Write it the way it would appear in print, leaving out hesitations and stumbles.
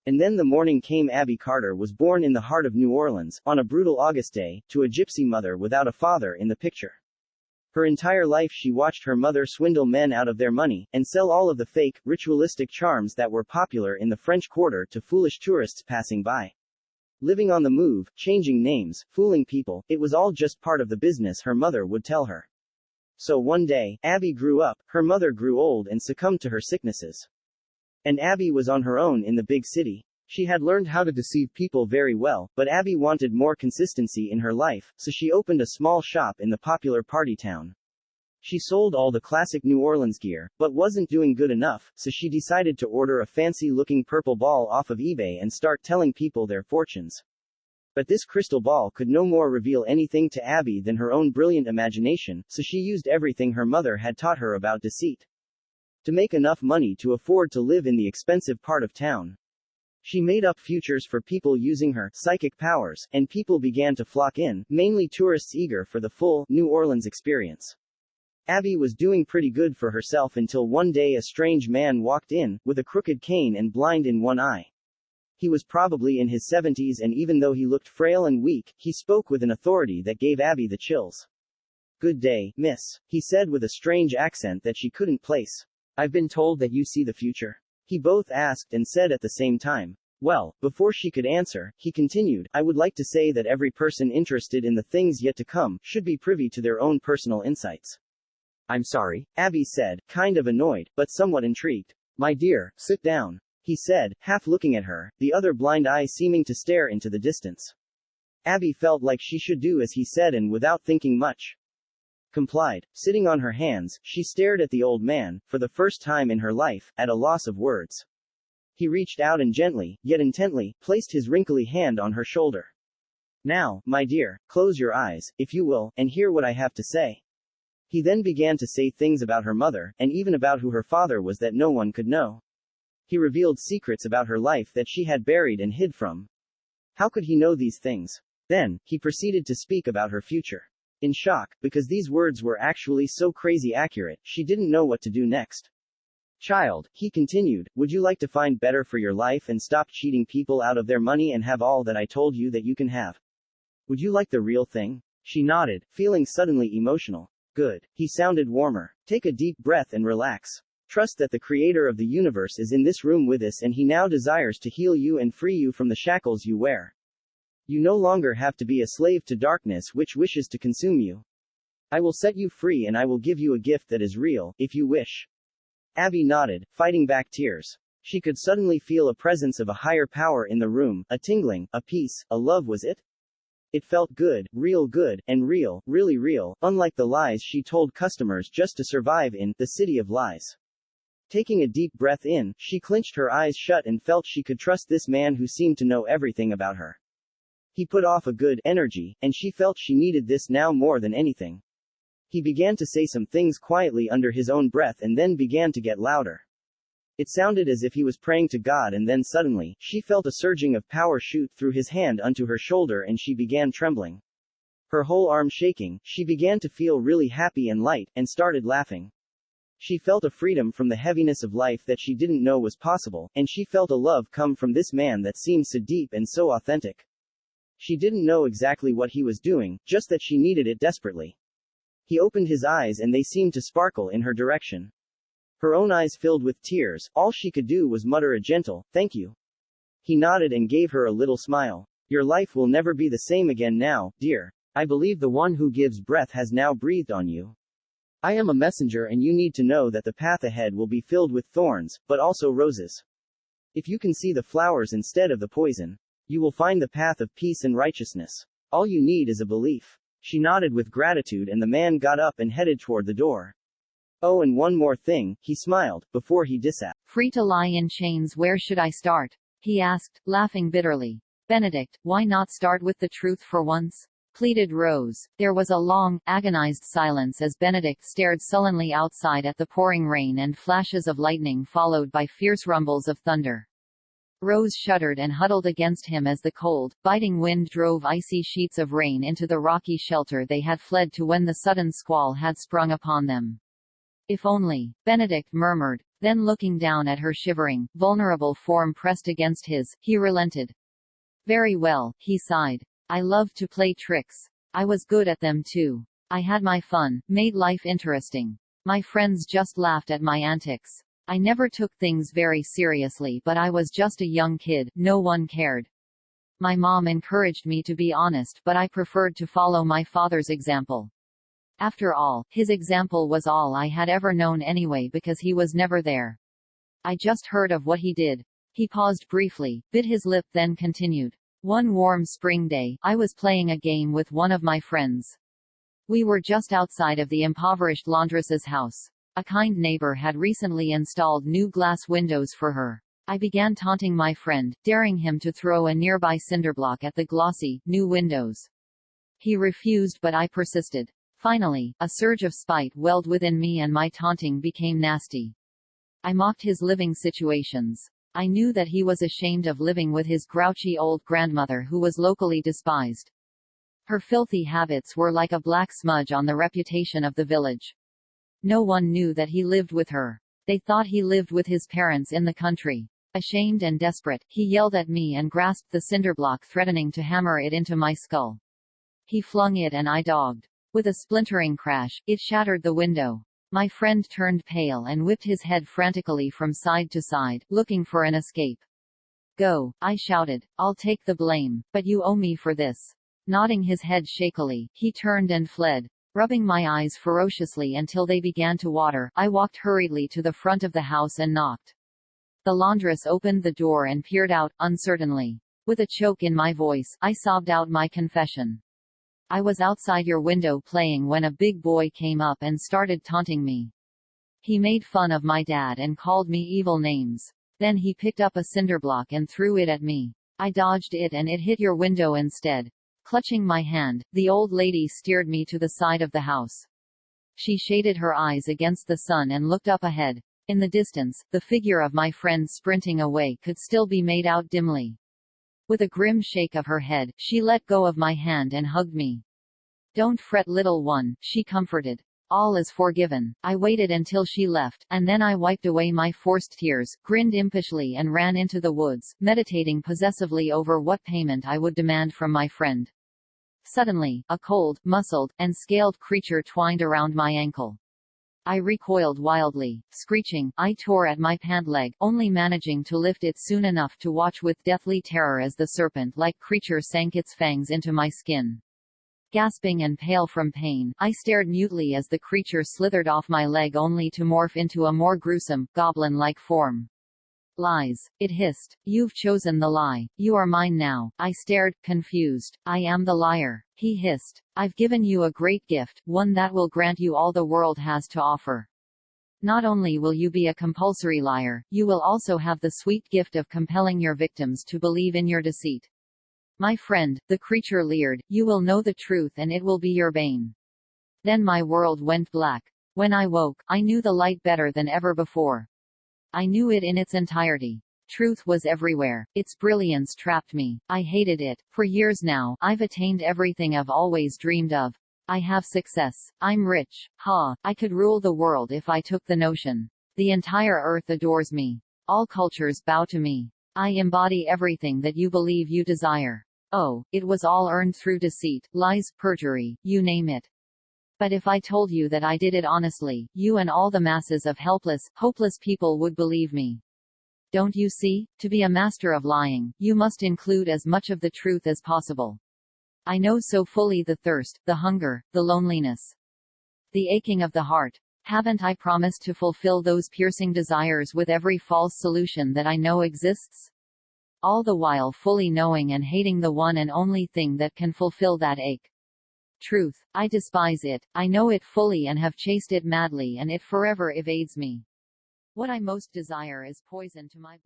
And then the morning came. Abbie Carter was born in the heart of New Orleans, on a brutal August day, to a gypsy mother without a father in the picture. Her entire life she watched her mother swindle men out of their money, and sell all of the fake, ritualistic charms that were popular in the French Quarter to foolish tourists passing by. Living on the move, changing names, fooling people, it was all just part of the business, her mother would tell her. So one day, Abbie grew up, her mother grew old and succumbed to her sicknesses. And Abbie was on her own in the big city. She had learned how to deceive people very well, but Abbie wanted more consistency in her life, so she opened a small shop in the popular party town. She sold all the classic New Orleans gear, but wasn't doing good enough, so she decided to order a fancy-looking purple ball off of eBay and start telling people their fortunes. But this crystal ball could no more reveal anything to Abbie than her own brilliant imagination, so she used everything her mother had taught her about deceit to make enough money to afford to live in the expensive part of town. She made up futures for people using her psychic powers, and people began to flock in, mainly tourists eager for the full New Orleans experience. Abbie was doing pretty good for herself until one day a strange man walked in, with a crooked cane and blind in one eye. He was probably in his 70s, and even though he looked frail and weak, he spoke with an authority that gave Abbie the chills. "Good day, miss," he said with a strange accent that she couldn't place. "I've been told that you see the future." He both asked and said at the same time. Well, before she could answer, he continued, "I would like to say that every person interested in the things yet to come should be privy to their own personal insights." "I'm sorry," Abbie said, kind of annoyed, but somewhat intrigued. "My dear, sit down," he said, half looking at her, the other blind eye seeming to stare into the distance. Abbie felt like she should do as he said and without thinking much, complied. Sitting on her hands, she stared at the old man, for the first time in her life, at a loss of words. He reached out and gently, yet intently, placed his wrinkly hand on her shoulder. "Now, my dear, close your eyes, if you will, and hear what I have to say." He then began to say things about her mother, and even about who her father was that no one could know. He revealed secrets about her life that she had buried and hid from. How could he know these things? Then, he proceeded to speak about her future. In shock, because these words were actually so crazy accurate, she didn't know what to do next. "Child," he continued, "would you like to find better for your life and stop cheating people out of their money and have all that I told you that you can have? Would you like the real thing?" She nodded, feeling suddenly emotional. "Good." He sounded warmer. "Take a deep breath and relax. Trust that the creator of the universe is in this room with us, and he now desires to heal you and free you from the shackles you wear. You no longer have to be a slave to darkness which wishes to consume you. I will set you free, and I will give you a gift that is real, if you wish." Abbie nodded, fighting back tears. She could suddenly feel a presence of a higher power in the room, a tingling, a peace, a love. Was it? It felt good, and real, really real, unlike the lies she told customers just to survive in the city of lies. Taking a deep breath in, she clenched her eyes shut and felt she could trust this man who seemed to know everything about her. He put off a good energy, and she felt she needed this now more than anything. He began to say some things quietly under his own breath and then began to get louder. It sounded as if he was praying to God, and then suddenly, she felt a surging of power shoot through his hand onto her shoulder and she began trembling. Her whole arm shaking, she began to feel really happy and light, and started laughing. She felt a freedom from the heaviness of life that she didn't know was possible, and she felt a love come from this man that seemed so deep and so authentic. She didn't know exactly what he was doing, just that she needed it desperately. He opened his eyes and they seemed to sparkle in her direction. Her own eyes filled with tears, all she could do was mutter a gentle, "Thank you." He nodded and gave her a little smile. "Your life will never be the same again now, dear. I believe the one who gives breath has now breathed on you. I am a messenger, and you need to know that the path ahead will be filled with thorns, but also roses. If you can see the flowers instead of the poison, you will find the path of peace and righteousness. All you need is a belief." She nodded with gratitude, and the man got up and headed toward the door. "Oh, and one more thing," he smiled, before he disappeared. "Free to lie in chains, where should I start?" he asked, laughing bitterly. "Benedict, why not start with the truth for once?" pleaded Rose. There was a long, agonized silence as Benedict stared sullenly outside at the pouring rain and flashes of lightning followed by fierce rumbles of thunder. Rose shuddered and huddled against him as the cold, biting wind drove icy sheets of rain into the rocky shelter they had fled to when the sudden squall had sprung upon them. "If only," Benedict murmured, Then looking down at her shivering, vulnerable form pressed against his, he relented. Very well, he sighed. I loved to play tricks. I was good at them too. I had my fun, made life interesting. My friends just laughed at my antics. I never took things very seriously, but I was just a young kid, no one cared. My mom encouraged me to be honest, but I preferred to follow my father's example. After all, his example was all I had ever known anyway because he was never there. I just heard of what he did. He paused briefly, bit his lip, then continued. One warm spring day, I was playing a game with one of my friends. We were just outside of the impoverished laundress's house. A kind neighbor had recently installed new glass windows for her. I began taunting my friend, daring him to throw a nearby cinderblock at the glossy, new windows. He refused, but I persisted. Finally, a surge of spite welled within me and my taunting became nasty. I mocked his living situations. I knew that he was ashamed of living with his grouchy old grandmother who was locally despised. Her filthy habits were like a black smudge on the reputation of the village. No one knew that he lived with her. They thought he lived with his parents in the country. Ashamed and desperate, he yelled at me and grasped the cinderblock, threatening to hammer it into my skull. He flung it and I dodged. With a splintering crash, it shattered the window. My friend turned pale and whipped his head frantically from side to side, looking for an escape. Go, I shouted. I'll take the blame, but you owe me for this. Nodding his head shakily, he turned and fled. Rubbing my eyes ferociously until they began to water, I walked hurriedly to the front of the house and knocked. The laundress opened the door and peered out, uncertainly. With a choke in my voice, I sobbed out my confession. I was outside your window playing when a big boy came up and started taunting me. He made fun of my dad and called me evil names. Then he picked up a cinderblock and threw it at me. I dodged it and it hit your window instead. Clutching my hand, the old lady steered me to the side of the house. She shaded her eyes against the sun and looked up ahead. In the distance, the figure of my friend sprinting away could still be made out dimly. With a grim shake of her head, she let go of my hand and hugged me. Don't fret, little one, she comforted. All is forgiven. I waited until she left, and then I wiped away my forced tears, grinned impishly and ran into the woods, meditating possessively over what payment I would demand from my friend. Suddenly, a cold, muscled, and scaled creature twined around my ankle. I recoiled wildly. Screeching, I tore at my pant leg, only managing to lift it soon enough to watch with deathly terror as the serpent-like creature sank its fangs into my skin. Gasping and pale from pain, I stared mutely as the creature slithered off my leg only to morph into a more gruesome, goblin-like form. Lies, it hissed. You've chosen the lie. You are mine now. I stared, confused. I am the liar, he hissed. I've given you a great gift, one that will grant you all the world has to offer. Not only will you be a compulsory liar, you will also have the sweet gift of compelling your victims to believe in your deceit. My friend, the creature leered, you will know the truth and it will be your bane. Then my world went black. When I woke, I knew the light better than ever before. I knew it in its entirety. Truth was everywhere. Its brilliance trapped me. I hated it. For years now, I've attained everything I've always dreamed of. I have success. I'm rich. I could rule the world if I took the notion. The entire earth adores me. All cultures bow to me. I embody everything that you believe you desire. Oh, it was all earned through deceit, lies, perjury, you name it. But if I told you that I did it honestly, you and all the masses of helpless, hopeless people would believe me. Don't you see? To be a master of lying, you must include as much of the truth as possible. I know so fully the thirst, the hunger, the loneliness, the aching of the heart. Haven't I promised to fulfill those piercing desires with every false solution that I know exists? All the while fully knowing and hating the one and only thing that can fulfill that ache. Truth, I despise it, I know it fully and have chased it madly and it forever evades me. What I most desire is poison to my